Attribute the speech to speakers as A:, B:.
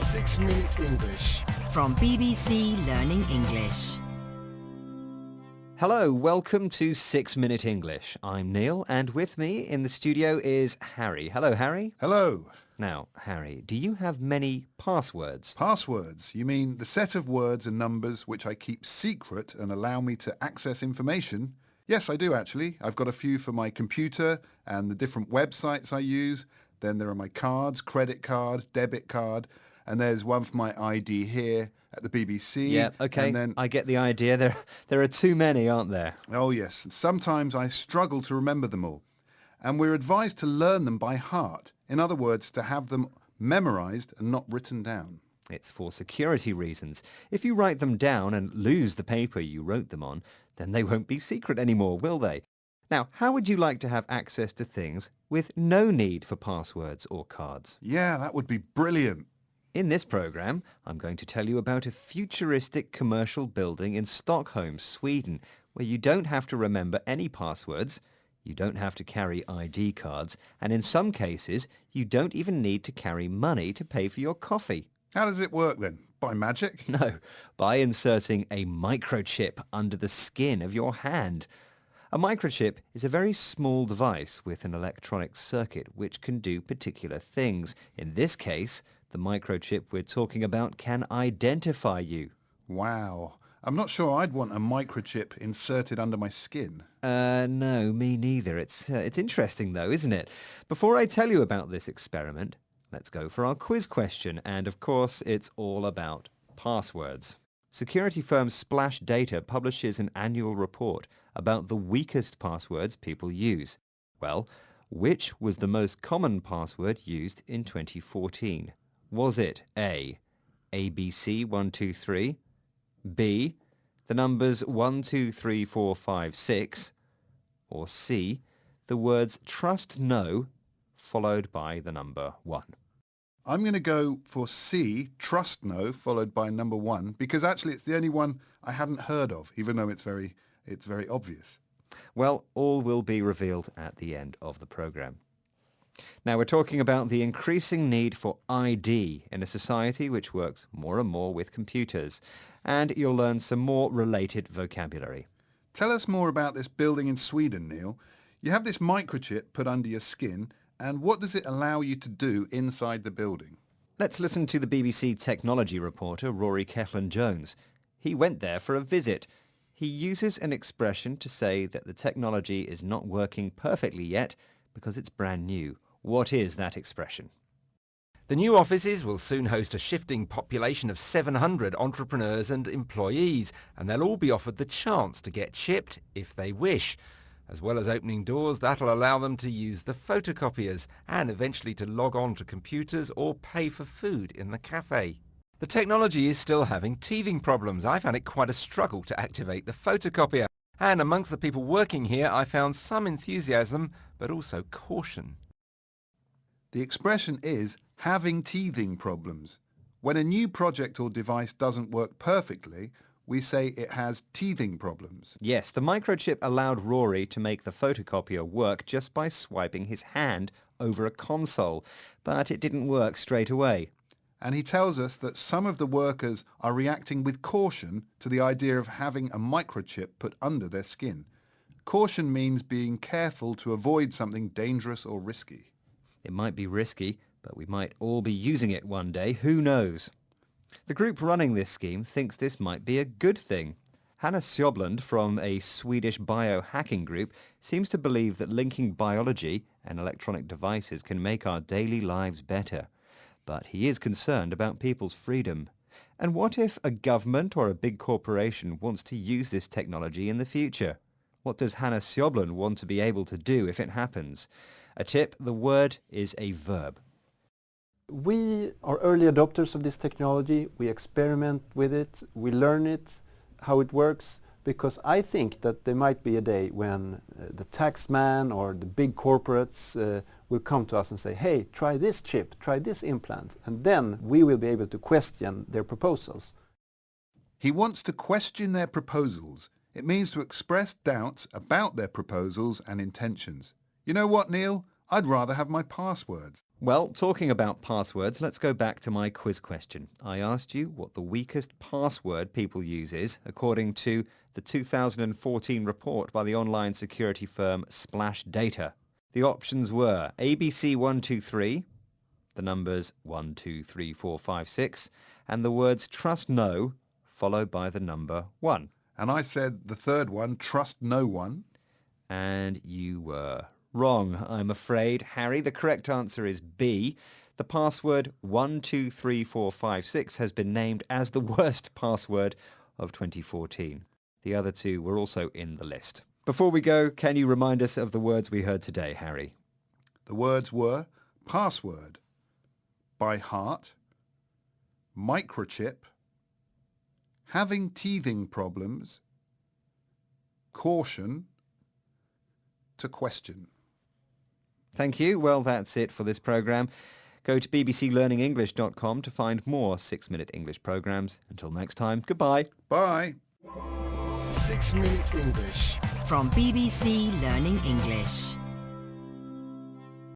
A: 6-Minute English.
B: From BBC Learning English.
C: Hello, welcome to 6-Minute English. I'm Neil, and with me in the studio is Harry. Hello, Harry.
D: Hello.
C: Now, Harry, do you have many passwords?
D: Passwords? You mean the set of words and numbers which I keep secret and allow me to access information? Yes, I do actually. I've got a few for my computer and the different websites I use. Then there are my cards, credit card, debit card, and there's one for my ID here at the BBC.
C: Yeah, okay,
D: And then,
C: I get the idea. There are too many, aren't there?
D: oh yes, sometimes I struggle to remember them all. And we're advised to learn them by heart. In other words, to have them memorized and not written down.
C: It's for security reasons. If you write them down and lose the paper you wrote them on, then they won't be secret anymore, will they? Now, how would you like to have access to things with no need for passwords or cards?
D: Yeah, that would be brilliant.
C: In this programme, I'm going to tell you about a futuristic commercial building in Stockholm, Sweden, where you don't have to remember any passwords, you don't have to carry ID cards, and in some cases, you don't even need to carry money to pay for your coffee.
D: How does it work then? By magic?
C: No, by inserting a microchip under the skin of your hand. A microchip is a very small device with an electronic circuit which can do particular things. In this case, the microchip we're talking about can identify you.
D: Wow. I'm not sure I'd want a microchip inserted under my skin.
C: No, me neither. It's interesting though, isn't it? Before I tell you about this experiment, let's go for our quiz question. And of course, it's all about passwords. Security firm Splash Data publishes an annual report about the weakest passwords people use. Well, which was the most common password used in 2014? Was it A, ABC123, B, the numbers 1, 2, 3, 4, 5, 6, or C, the words trust no followed by the number 1?
D: I'm going to go for C, trust no, followed by number 1, because actually it's the only one I hadn't heard of, even though it's very obvious.
C: Well, all will be revealed at the end of the programme. Now we're talking about the increasing need for ID in a society which works more and more with computers. And you'll learn some more related vocabulary.
D: Tell us more about this building in Sweden, Neil. You have this microchip put under your skin, and what does it allow you to do inside the building?
C: Let's listen to the BBC technology reporter Rory Cellan-Jones. He went there for a visit. He uses an expression to say that the technology is not working perfectly yet because it's brand new. What is that expression?
E: The new offices will soon host a shifting population of 700 entrepreneurs and employees, and they'll all be offered the chance to get chipped if they wish. As well as opening doors, that'll allow them to use the photocopiers and eventually to log on to computers or pay for food in the cafe. The technology is still having teething problems. I found it quite a struggle to activate the photocopier. And amongst the people working here, I found some enthusiasm, but also caution.
D: The expression is having teething problems. When a new project or device doesn't work perfectly, we say it has teething problems.
C: Yes, the microchip allowed Rory to make the photocopier work just by swiping his hand over a console, but it didn't work straight away.
D: And he tells us that some of the workers are reacting with caution to the idea of having a microchip put under their skin. Caution means being careful to avoid something dangerous or risky.
C: It might be risky, but we might all be using it one day. Who knows? The group running this scheme thinks this might be a good thing. Hanna Sjöblund from a Swedish biohacking group seems to believe that linking biology and electronic devices can make our daily lives better. But he is concerned about people's freedom. And what if a government or a big corporation wants to use this technology in the future? What does Hanna Sjöblund want to be able to do if it happens? A tip, the word is a verb.
F: We are early adopters of this technology. We experiment with it. We learn it, how it works, because I think that there might be a day when the taxman or the big corporates will come to us and say, hey, try this chip, try this implant, and then we will be able to question their proposals.
D: He wants to question their proposals. It means to express doubts about their proposals and intentions. You know what, Neil? I'd rather have my passwords.
C: Well, talking about passwords, let's go back to my quiz question. I asked you what the weakest password people use is, according to the 2014 report by the online security firm Splash Data. The options were ABC123, the numbers 123456, and the words trust no, followed by the number 1.
D: And I said the third one, trust no one.
C: And you were wrong, I'm afraid. Harry, the correct answer is B. The password 123456 has been named as the worst password of 2014. The other two were also in the list. Before we go, can you remind us of the words we heard today, Harry?
D: The words were password, by heart, microchip, having teething problems, caution, to question.
C: Thank you. Well, that's it for this programme. Go to bbclearningenglish.com to find more 6-Minute English programmes. Until next time, goodbye.
D: Bye.
A: 6 Minute English.
B: From BBC Learning English.